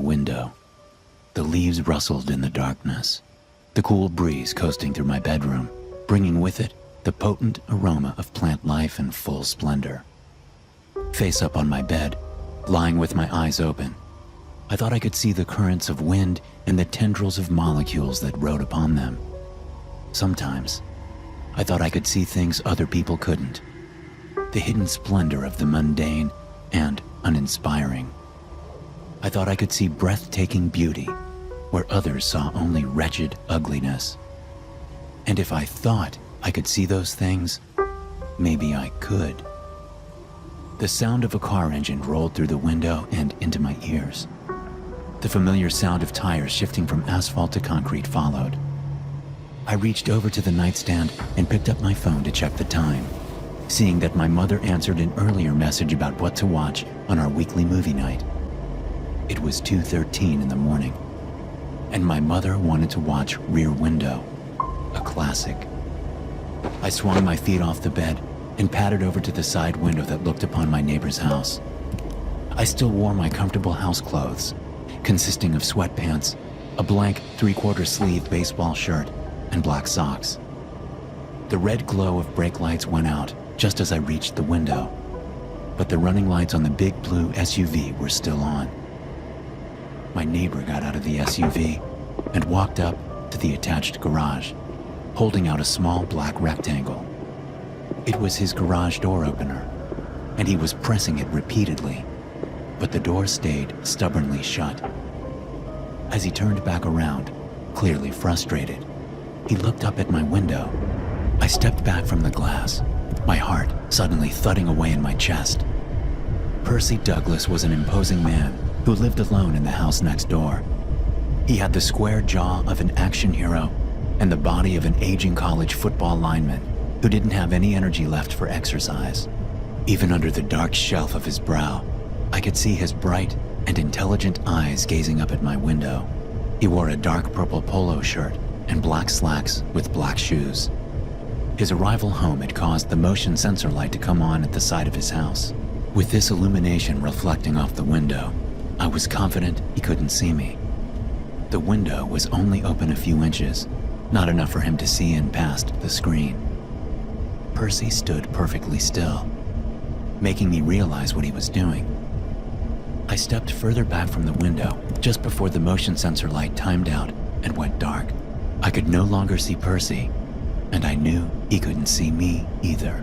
window. The leaves rustled in the darkness, the cool breeze coasting through my bedroom, bringing with it the potent aroma of plant life in full splendor. Face up on my bed, lying with my eyes open, I thought I could see the currents of wind and the tendrils of molecules that rode upon them. Sometimes, I thought I could see things other people couldn't. The hidden splendor of the mundane and uninspiring. I thought I could see breathtaking beauty where others saw only wretched ugliness. And if I thought I could see those things, maybe I could. The sound of a car engine rolled through the window and into my ears. The familiar sound of tires shifting from asphalt to concrete followed. I reached over to the nightstand and picked up my phone to check the time, seeing that my mother answered an earlier message about what to watch on our weekly movie night. It was 2:13 in the morning, and my mother wanted to watch Rear Window, a classic. I swung my feet off the bed and padded over to the side window that looked upon my neighbor's house. I still wore my comfortable house clothes, consisting of sweatpants, a blank 3/4 sleeve baseball shirt, and black socks. The red glow of brake lights went out just as I reached the window, but the running lights on the big blue SUV were still on. My neighbor got out of the SUV and walked up to the attached garage, holding out a small black rectangle. It was his garage door opener, and he was pressing it repeatedly, but the door stayed stubbornly shut. As he turned back around, clearly frustrated, he looked up at my window. I stepped back from the glass, my heart suddenly thudding away in my chest. Percy Douglas was an imposing man who lived alone in the house next door. He had the square jaw of an action hero and the body of an aging college football lineman who didn't have any energy left for exercise. Even under the dark shelf of his brow, I could see his bright and intelligent eyes gazing up at my window. He wore a dark purple polo shirt and black slacks with black shoes. His arrival home had caused the motion sensor light to come on at the side of his house. With this illumination reflecting off the window, I was confident he couldn't see me. The window was only open a few inches, not enough for him to see in past the screen. Percy stood perfectly still, making me realize what he was doing. I stepped further back from the window just before the motion sensor light timed out and went dark. I could no longer see Percy, and I knew he couldn't see me either.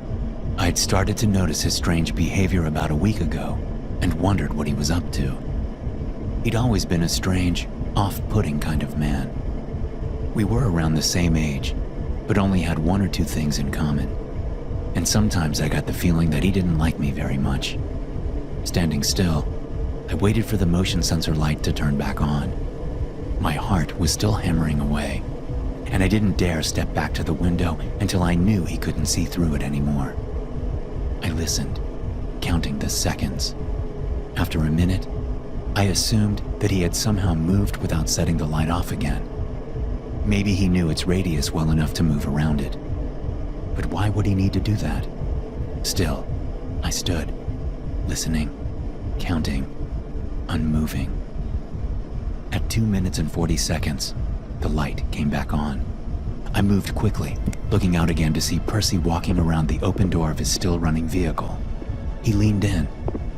I'd started to notice his strange behavior about a week ago and wondered what he was up to. He'd always been a strange, off-putting kind of man. We were around the same age, but only had one or two things in common. And sometimes I got the feeling that he didn't like me very much. Standing still, I waited for the motion sensor light to turn back on. My heart was still hammering away, and I didn't dare step back to the window until I knew he couldn't see through it anymore. I listened, counting the seconds. After a minute, I assumed that he had somehow moved without setting the light off again. Maybe he knew its radius well enough to move around it. But why would he need to do that? Still, I stood, listening, counting, unmoving. At 2 minutes and 40 seconds, the light came back on. I moved quickly, looking out again to see Percy walking around the open door of his still-running vehicle. He leaned in,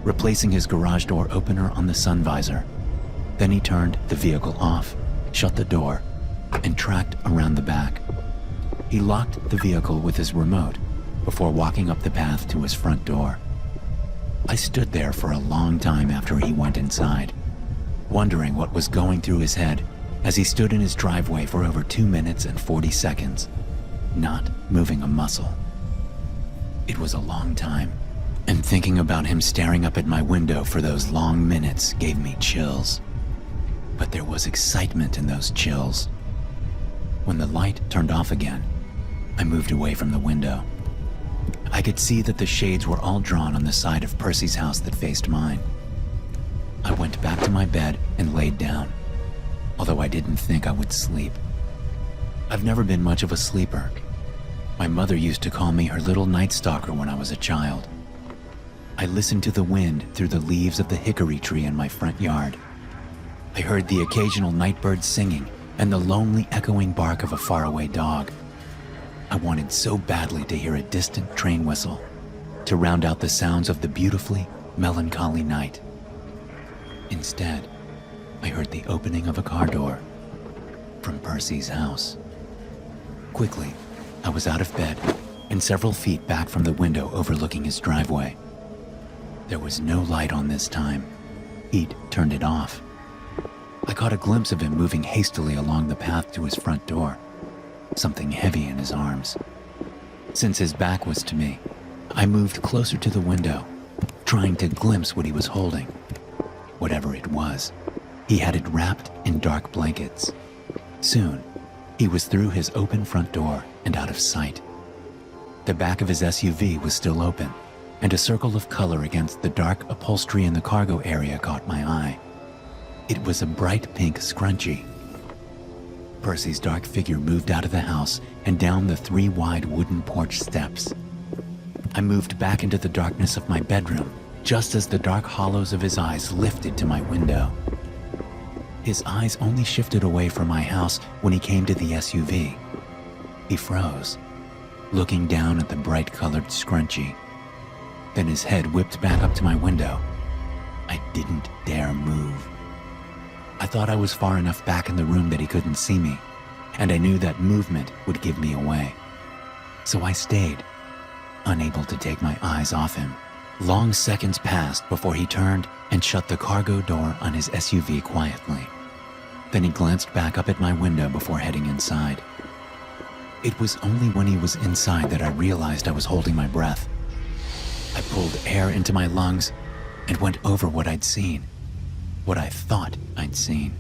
replacing his garage door opener on the sun visor. Then he turned the vehicle off, shut the door, and tracked around the back. He locked the vehicle with his remote before walking up the path to his front door. I stood there for a long time after he went inside, wondering what was going through his head as he stood in his driveway for over 2 minutes and 40 seconds, not moving a muscle. It was a long time, and thinking about him staring up at my window for those long minutes gave me chills. But there was excitement in those chills. When the light turned off again, I moved away from the window. I could see that the shades were all drawn on the side of Percy's house that faced mine. I went back to my bed and laid down, although I didn't think I would sleep. I've never been much of a sleeper. My mother used to call me her little night stalker when I was a child. I listened to the wind through the leaves of the hickory tree in my front yard. I heard the occasional night bird singing and the lonely echoing bark of a faraway dog. I wanted so badly to hear a distant train whistle to round out the sounds of the beautifully melancholy night. Instead, I heard the opening of a car door from Percy's house. Quickly, I was out of bed and several feet back from the window overlooking his driveway. There was no light on this time. He'd turned it off. I caught a glimpse of him moving hastily along the path to his front door, something heavy in his arms. Since his back was to me, I moved closer to the window, trying to glimpse what he was holding. Whatever it was, he had it wrapped in dark blankets. Soon, he was through his open front door and out of sight. The back of his SUV was still open, and a circle of color against the dark upholstery in the cargo area caught my eye. It was a bright pink scrunchie. Percy's dark figure moved out of the house and down the 3 wide wooden porch steps. I moved back into the darkness of my bedroom just as the dark hollows of his eyes lifted to my window. His eyes only shifted away from my house when he came to the SUV. He froze, looking down at the bright-colored scrunchie. Then his head whipped back up to my window. I didn't dare move. I thought I was far enough back in the room that he couldn't see me, and I knew that movement would give me away. So I stayed, unable to take my eyes off him. Long seconds passed before he turned and shut the cargo door on his SUV quietly. Then he glanced back up at my window before heading inside. It was only when he was inside that I realized I was holding my breath. I pulled air into my lungs and went over what I'd seen, what I thought I'd seen.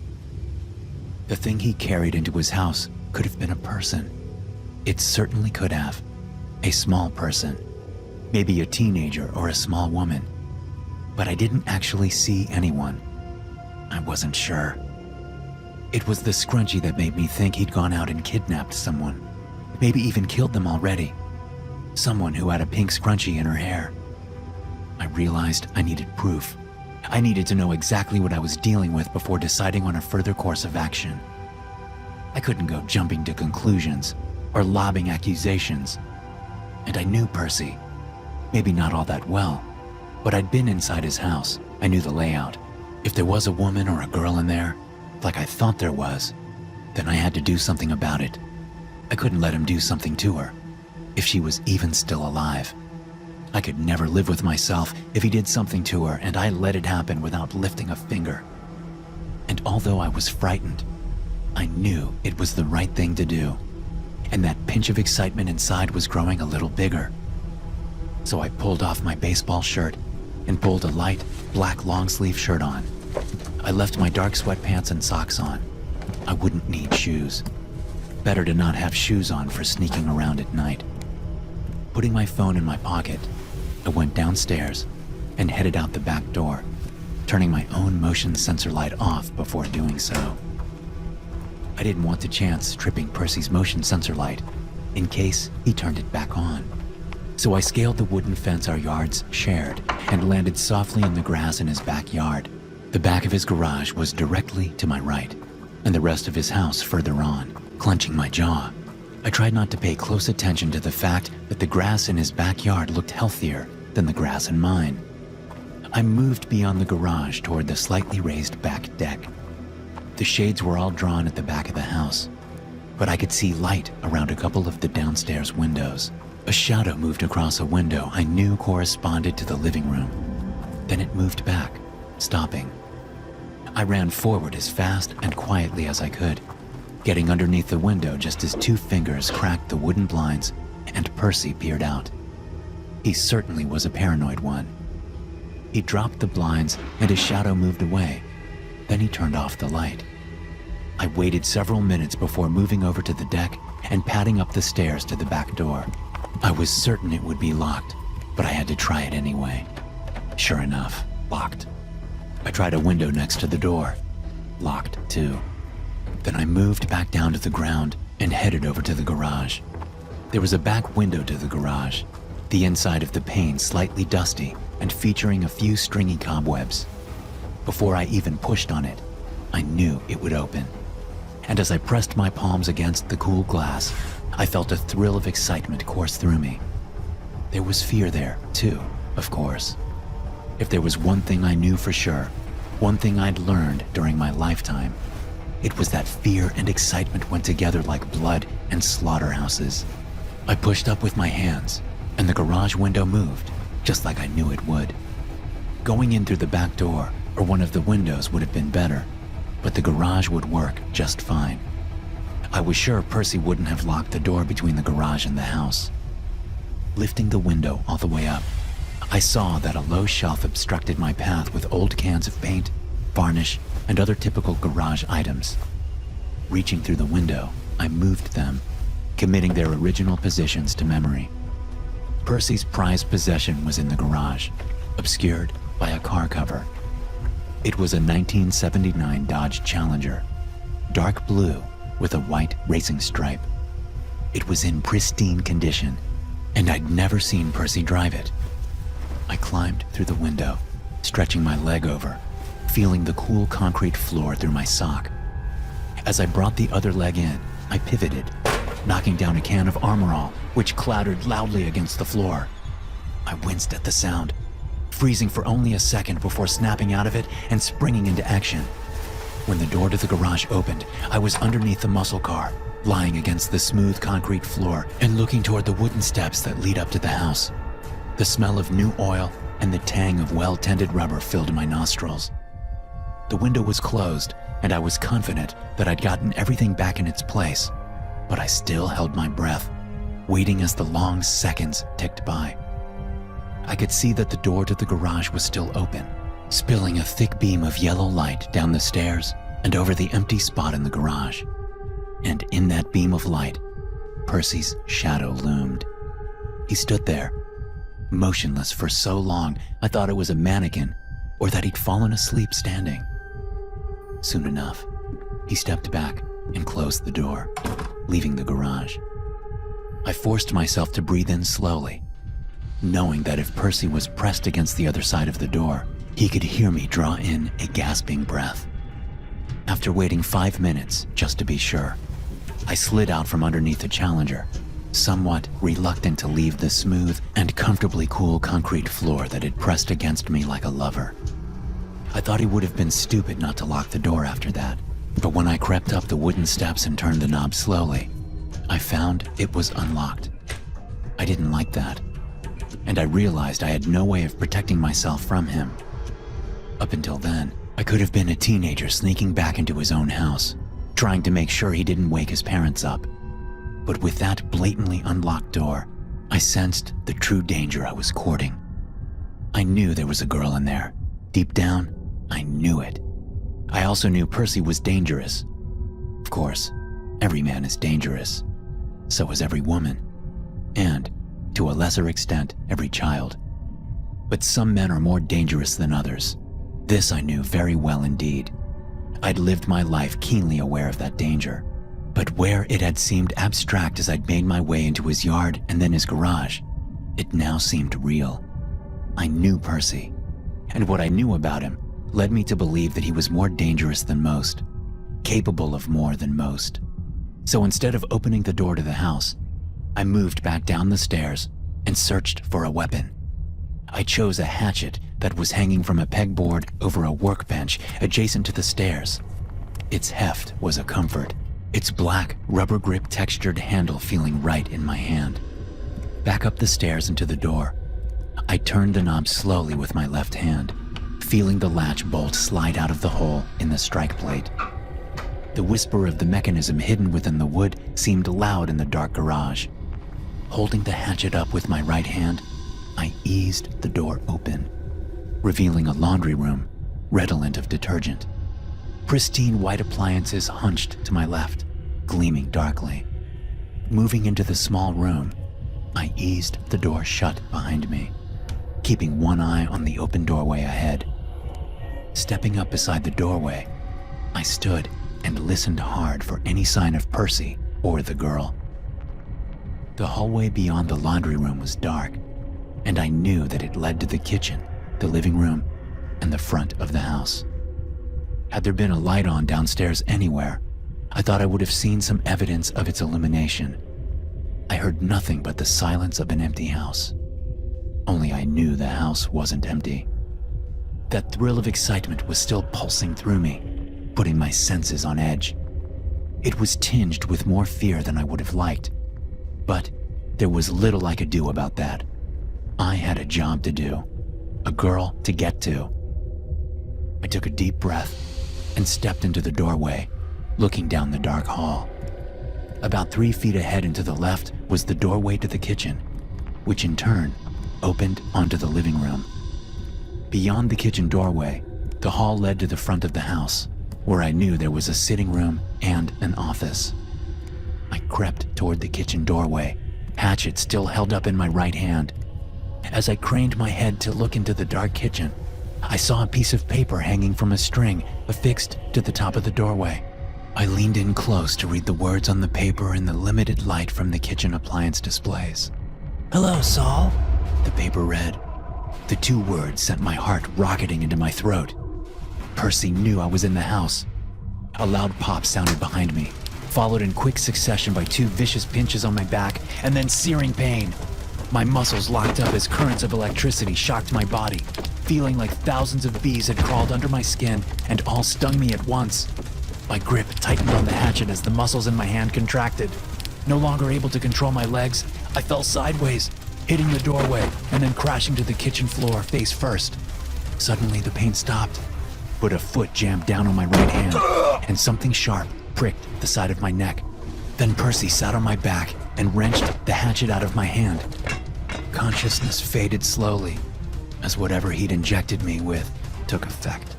The thing he carried into his house could have been a person. It certainly could have. A small person. Maybe a teenager or a small woman. But I didn't actually see anyone. I wasn't sure. It was the scrunchie that made me think he'd gone out and kidnapped someone. Maybe even killed them already. Someone who had a pink scrunchie in her hair. I realized I needed proof. I needed to know exactly what I was dealing with before deciding on a further course of action. I couldn't go jumping to conclusions or lobbing accusations. And I knew Percy. Maybe not all that well, but I'd been inside his house. I knew the layout. If there was a woman or a girl in there, like I thought there was, then I had to do something about it. I couldn't let him do something to her, if she was even still alive. I could never live with myself if he did something to her and I let it happen without lifting a finger. And although I was frightened, I knew it was the right thing to do. And that pinch of excitement inside was growing a little bigger. So I pulled off my baseball shirt and pulled a light, black long-sleeve shirt on. I left my dark sweatpants and socks on. I wouldn't need shoes. Better to not have shoes on for sneaking around at night. Putting my phone in my pocket, I went downstairs and headed out the back door, turning my own motion sensor light off before doing so. I didn't want to chance tripping Percy's motion sensor light in case he turned it back on. So I scaled the wooden fence our yards shared and landed softly in the grass in his backyard. The back of his garage was directly to my right, and the rest of his house further on. Clenching my jaw, I tried not to pay close attention to the fact that the grass in his backyard looked healthier than the grass in mine. I moved beyond the garage toward the slightly raised back deck. The shades were all drawn at the back of the house, but I could see light around a couple of the downstairs windows. A shadow moved across a window I knew corresponded to the living room. Then it moved back, stopping. I ran forward as fast and quietly as I could, getting underneath the window just as 2 fingers cracked the wooden blinds and Percy peered out. He certainly was a paranoid one. He dropped the blinds and his shadow moved away. Then he turned off the light. I waited several minutes before moving over to the deck and padding up the stairs to the back door. I was certain it would be locked, but I had to try it anyway. Sure enough, locked. I tried a window next to the door. Locked too. Then I moved back down to the ground and headed over to the garage. There was a back window to the garage, the inside of the pane slightly dusty and featuring a few stringy cobwebs. Before I even pushed on it, I knew it would open. And as I pressed my palms against the cool glass, I felt a thrill of excitement course through me. There was fear there, too, of course. If there was one thing I knew for sure, one thing I'd learned during my lifetime, it was that fear and excitement went together like blood and slaughterhouses. I pushed up with my hands, and the garage window moved, just like I knew it would. Going in through the back door or one of the windows would have been better, but the garage would work just fine. I was sure Percy wouldn't have locked the door between the garage and the house. Lifting the window all the way up, I saw that a low shelf obstructed my path with old cans of paint, varnish, and other typical garage items. Reaching through the window, I moved them, committing their original positions to memory. Percy's prized possession was in the garage, obscured by a car cover. It was a 1979 Dodge Challenger, dark blue with a white racing stripe. It was in pristine condition, and I'd never seen Percy drive it. I climbed through the window, stretching my leg over, feeling the cool concrete floor through my sock. As I brought the other leg in, I pivoted, knocking down a can of Armor All, which clattered loudly against the floor. I winced at the sound, freezing for only a second before snapping out of it and springing into action. When the door to the garage opened, I was underneath the muscle car, lying against the smooth concrete floor and looking toward the wooden steps that lead up to the house. The smell of new oil and the tang of well-tended rubber filled my nostrils. The window was closed, and I was confident that I'd gotten everything back in its place, but I still held my breath, waiting as the long seconds ticked by. I could see that the door to the garage was still open, spilling a thick beam of yellow light down the stairs and over the empty spot in the garage. And in that beam of light, Percy's shadow loomed. He stood there, motionless for so long I thought it was a mannequin or that he'd fallen asleep standing. Soon enough, he stepped back and closed the door, leaving the garage. I forced myself to breathe in slowly, knowing that if Percy was pressed against the other side of the door, he could hear me draw in a gasping breath. After waiting 5 minutes, just to be sure, I slid out from underneath the Challenger, somewhat reluctant to leave the smooth and comfortably cool concrete floor that had pressed against me like a lover. I thought he would have been stupid not to lock the door after that, but when I crept up the wooden steps and turned the knob slowly, I found it was unlocked. I didn't like that, and I realized I had no way of protecting myself from him. Up until then, I could have been a teenager sneaking back into his own house, trying to make sure he didn't wake his parents up. But with that blatantly unlocked door, I sensed the true danger I was courting. I knew there was a girl in there. Deep down, I knew it. I also knew Percy was dangerous. Of course, every man is dangerous. So is every woman. And, to a lesser extent, every child. But some men are more dangerous than others. This I knew very well indeed. I'd lived my life keenly aware of that danger. But where it had seemed abstract as I'd made my way into his yard and then his garage, it now seemed real. I knew Percy, and what I knew about him led me to believe that he was more dangerous than most, capable of more than most. So instead of opening the door to the house, I moved back down the stairs and searched for a weapon. I chose a hatchet that was hanging from a pegboard over a workbench adjacent to the stairs. Its heft was a comfort, its black, rubber grip textured handle feeling right in my hand. Back up the stairs and to the door, I turned the knob slowly with my left hand, feeling the latch bolt slide out of the hole in the strike plate. The whisper of the mechanism hidden within the wood seemed loud in the dark garage. Holding the hatchet up with my right hand, I eased the door open, revealing a laundry room redolent of detergent. Pristine white appliances hunched to my left, gleaming darkly. Moving into the small room, I eased the door shut behind me, keeping one eye on the open doorway ahead. Stepping up beside the doorway, I stood and listened hard for any sign of Percy or the girl. The hallway beyond the laundry room was dark, and I knew that it led to the kitchen, the living room, and the front of the house. Had there been a light on downstairs anywhere, I thought I would have seen some evidence of its illumination. I heard nothing but the silence of an empty house. Only I knew the house wasn't empty. That thrill of excitement was still pulsing through me, putting my senses on edge. It was tinged with more fear than I would have liked, but there was little I could do about that. I had a job to do, a girl to get to. I took a deep breath and stepped into the doorway, looking down the dark hall. About 3 feet ahead and to the left was the doorway to the kitchen, which in turn opened onto the living room. Beyond the kitchen doorway, the hall led to the front of the house, where I knew there was a sitting room and an office. I crept toward the kitchen doorway, hatchet still held up in my right hand. As I craned my head to look into the dark kitchen, I saw a piece of paper hanging from a string affixed to the top of the doorway. I leaned in close to read the words on the paper in the limited light from the kitchen appliance displays. "Hello, Saul," the paper read. The 2 words sent my heart rocketing into my throat. Percy knew I was in the house. A loud pop sounded behind me, followed in quick succession by 2 vicious pinches on my back and then searing pain. My muscles locked up as currents of electricity shocked my body, feeling like thousands of bees had crawled under my skin and all stung me at once. My grip tightened on the hatchet as the muscles in my hand contracted. No longer able to control my legs, I fell sideways, hitting the doorway and then crashing to the kitchen floor face first. Suddenly the pain stopped, but a foot jammed down on my right hand and something sharp pricked the side of my neck. Then Percy sat on my back and wrenched the hatchet out of my hand. Consciousness faded slowly as whatever he'd injected me with took effect.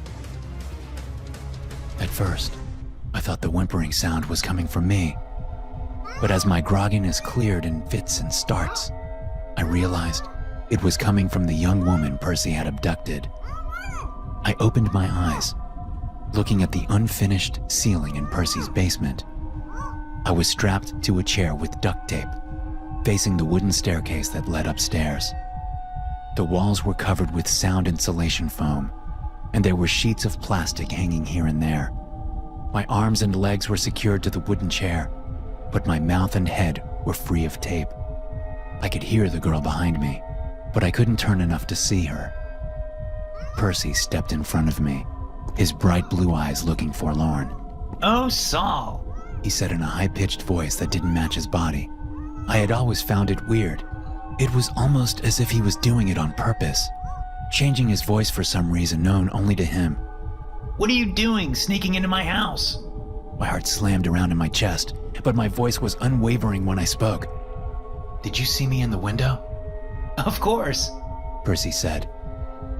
At first, I thought the whimpering sound was coming from me, but as my grogginess cleared in fits and starts, I realized it was coming from the young woman Percy had abducted. I opened my eyes, looking at the unfinished ceiling in Percy's basement. I was strapped to a chair with duct tape, facing the wooden staircase that led upstairs. The walls were covered with sound insulation foam, and there were sheets of plastic hanging here and there. My arms and legs were secured to the wooden chair, but my mouth and head were free of tape. I could hear the girl behind me, but I couldn't turn enough to see her. Percy stepped in front of me, his bright blue eyes looking forlorn. "Oh, Saul," he said in a high-pitched voice that didn't match his body. I had always found it weird. It was almost as if he was doing it on purpose, changing his voice for some reason known only to him. "What are you doing sneaking into my house?" My heart slammed around in my chest, but my voice was unwavering when I spoke. "Did you see me in the window?" "Of course," Percy said.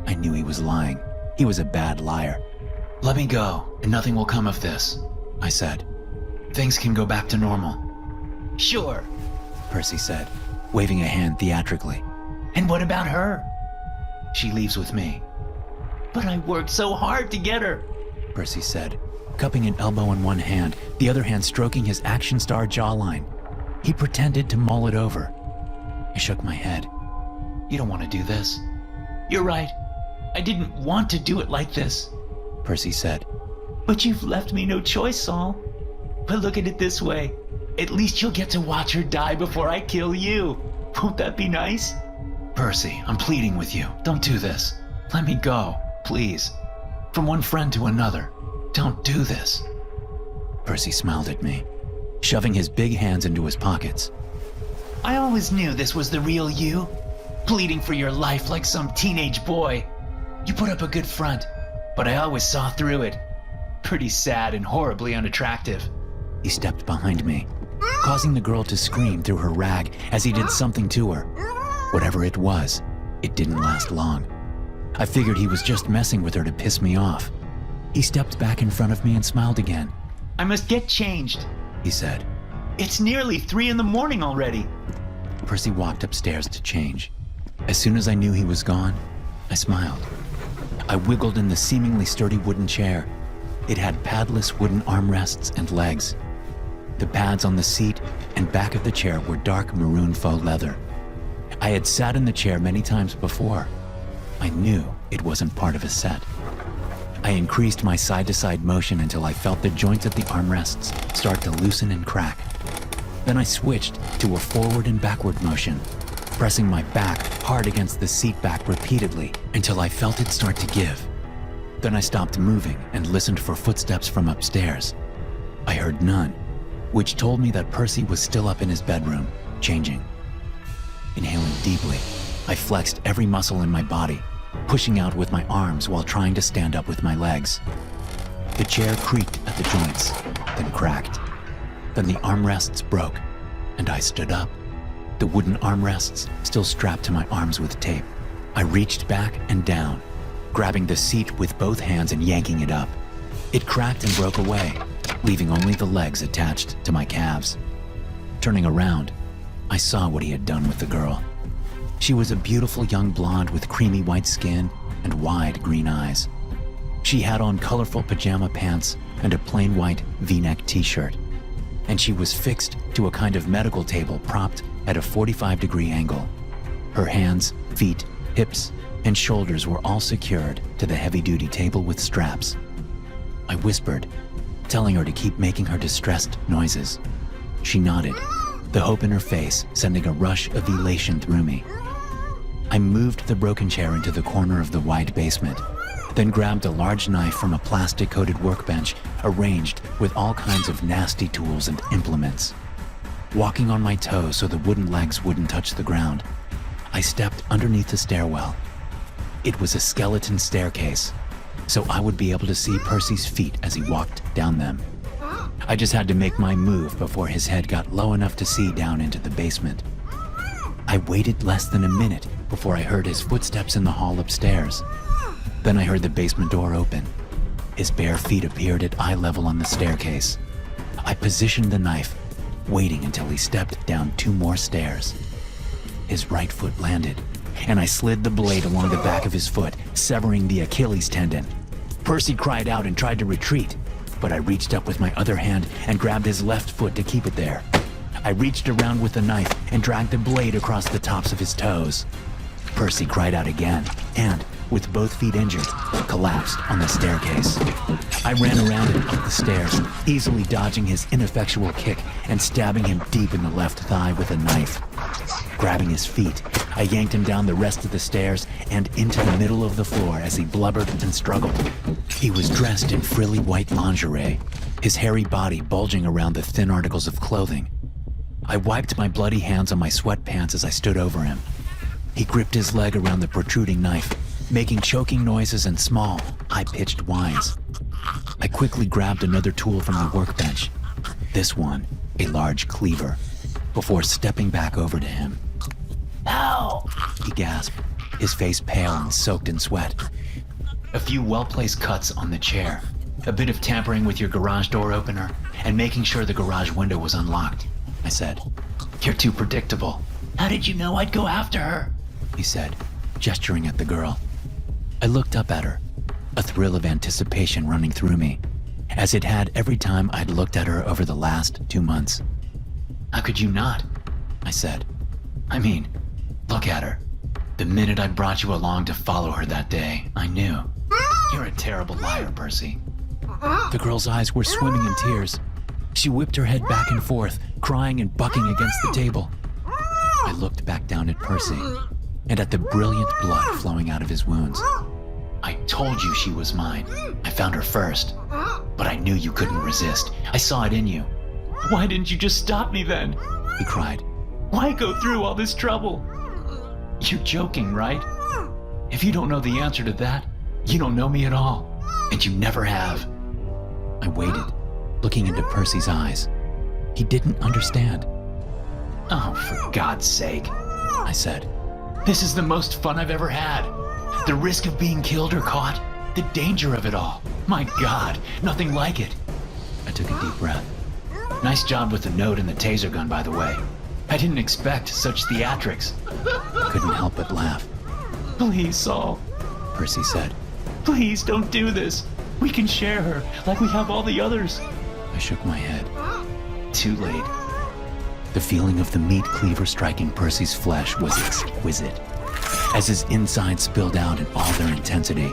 I knew he was lying. He was a bad liar. "Let me go, and nothing will come of this," I said. "Things can go back to normal." "Sure," Percy said, waving a hand theatrically. "And what about her?" "She leaves with me." "But I worked so hard to get her," Percy said, cupping an elbow in one hand, the other hand stroking his action star jawline. He pretended to mull it over. I shook my head. "You don't want to do this." "You're right. I didn't want to do it like this," Percy said. "But you've left me no choice, Saul. But look at it this way. At least you'll get to watch her die before I kill you. Won't that be nice?" "Percy, I'm pleading with you. Don't do this. Let me go, please. From one friend to another. Don't do this." Percy smiled at me, shoving his big hands into his pockets. "I always knew this was the real you, pleading for your life like some teenage boy. You put up a good front, but I always saw through it. Pretty sad and horribly unattractive." He stepped behind me, causing the girl to scream through her rag as he did something to her. Whatever it was, it didn't last long. I figured he was just messing with her to piss me off. He stepped back in front of me and smiled again. "I must get changed," he said. "It's nearly 3 a.m. already." Percy walked upstairs to change. As soon as I knew he was gone, I smiled. I wiggled in the seemingly sturdy wooden chair. It had padless wooden armrests and legs. The pads on the seat and back of the chair were dark maroon faux leather. I had sat in the chair many times before. I knew it wasn't part of a set. I increased my side-to-side motion until I felt the joints at the armrests start to loosen and crack. Then I switched to a forward and backward motion, pressing my back hard against the seat back repeatedly until I felt it start to give. Then I stopped moving and listened for footsteps from upstairs. I heard none, which told me that Percy was still up in his bedroom, changing. Inhaling deeply, I flexed every muscle in my body, pushing out with my arms while trying to stand up with my legs. The chair creaked at the joints, then cracked. Then the armrests broke, and I stood up, the wooden armrests still strapped to my arms with tape. I reached back and down, grabbing the seat with both hands and yanking it up. It cracked and broke away, leaving only the legs attached to my calves. Turning around, I saw what he had done with the girl. She was a beautiful young blonde with creamy white skin and wide green eyes. She had on colorful pajama pants and a plain white V-neck t-shirt, and she was fixed to a kind of medical table propped at a 45-degree angle. Her hands, feet, hips, and shoulders were all secured to the heavy-duty table with straps. I whispered, telling her to keep making her distressed noises. She nodded, the hope in her face sending a rush of elation through me. I moved the broken chair into the corner of the wide basement, then grabbed a large knife from a plastic-coated workbench arranged with all kinds of nasty tools and implements. Walking on my toes so the wooden legs wouldn't touch the ground, I stepped underneath the stairwell. It was a skeleton staircase, so I would be able to see Percy's feet as he walked down them. I just had to make my move before his head got low enough to see down into the basement. I waited less than a minute before I heard his footsteps in the hall upstairs. Then I heard the basement door open. His bare feet appeared at eye level on the staircase. I positioned the knife, waiting until he stepped down 2 more stairs. His right foot landed, and I slid the blade along the back of his foot, severing the Achilles tendon. Percy cried out and tried to retreat, but I reached up with my other hand and grabbed his left foot to keep it there. I reached around with the knife and dragged the blade across the tops of his toes. Percy cried out again, and, with both feet injured, collapsed on the staircase. I ran around and up the stairs, easily dodging his ineffectual kick and stabbing him deep in the left thigh with a knife. Grabbing his feet, I yanked him down the rest of the stairs and into the middle of the floor as he blubbered and struggled. He was dressed in frilly white lingerie, his hairy body bulging around the thin articles of clothing. I wiped my bloody hands on my sweatpants as I stood over him. He gripped his leg around the protruding knife, making choking noises and small, high-pitched whines. I quickly grabbed another tool from the workbench, this one a large cleaver, before stepping back over to him. Ow! He gasped, his face pale and soaked in sweat. A few well-placed cuts on the chair, a bit of tampering with your garage door opener, and making sure the garage window was unlocked, I said. You're too predictable. How did you know I'd go after her? He said, gesturing at the girl. I looked up at her, a thrill of anticipation running through me, as it had every time I'd looked at her over the last 2 months. How could you not? I said. I mean, look at her. The minute I brought you along to follow her that day, I knew. You're a terrible liar, Percy. The girl's eyes were swimming in tears. She whipped her head back and forth, crying and bucking against the table. I looked back down at Percy, and at the brilliant blood flowing out of his wounds. I told you she was mine. I found her first. But I knew you couldn't resist. I saw it in you. Why didn't you just stop me then? He cried. Why go through all this trouble? You're joking, right? If you don't know the answer to that, you don't know me at all. And you never have. I waited, looking into Percy's eyes. He didn't understand. Oh, for God's sake, I said. This is the most fun I've ever had. The risk of being killed or caught, the danger of it all. My God, nothing like it. I took a deep breath. Nice job with the note and the taser gun, by the way. I didn't expect such theatrics. I couldn't help but laugh. Please, Saul, Percy said. Please don't do this. We can share her like we have all the others. I shook my head. Too late. The feeling of the meat cleaver striking Percy's flesh was exquisite. As his insides spilled out in all their intensity,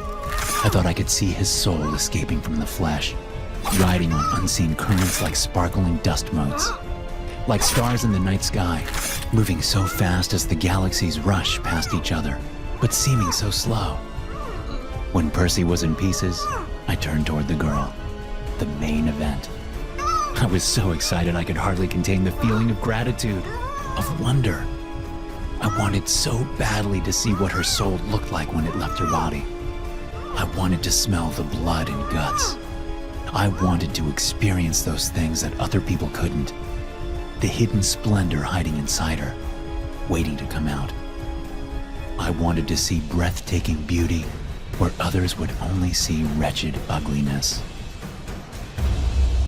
I thought I could see his soul escaping from the flesh, riding on unseen currents like sparkling dust motes, like stars in the night sky, moving so fast as the galaxies rush past each other, but seeming so slow. When Percy was in pieces, I turned toward the girl, the main event. I was so excited I could hardly contain the feeling of gratitude, of wonder. I wanted so badly to see what her soul looked like when it left her body. I wanted to smell the blood and guts. I wanted to experience those things that other people couldn't. The hidden splendor hiding inside her, waiting to come out. I wanted to see breathtaking beauty where others would only see wretched ugliness.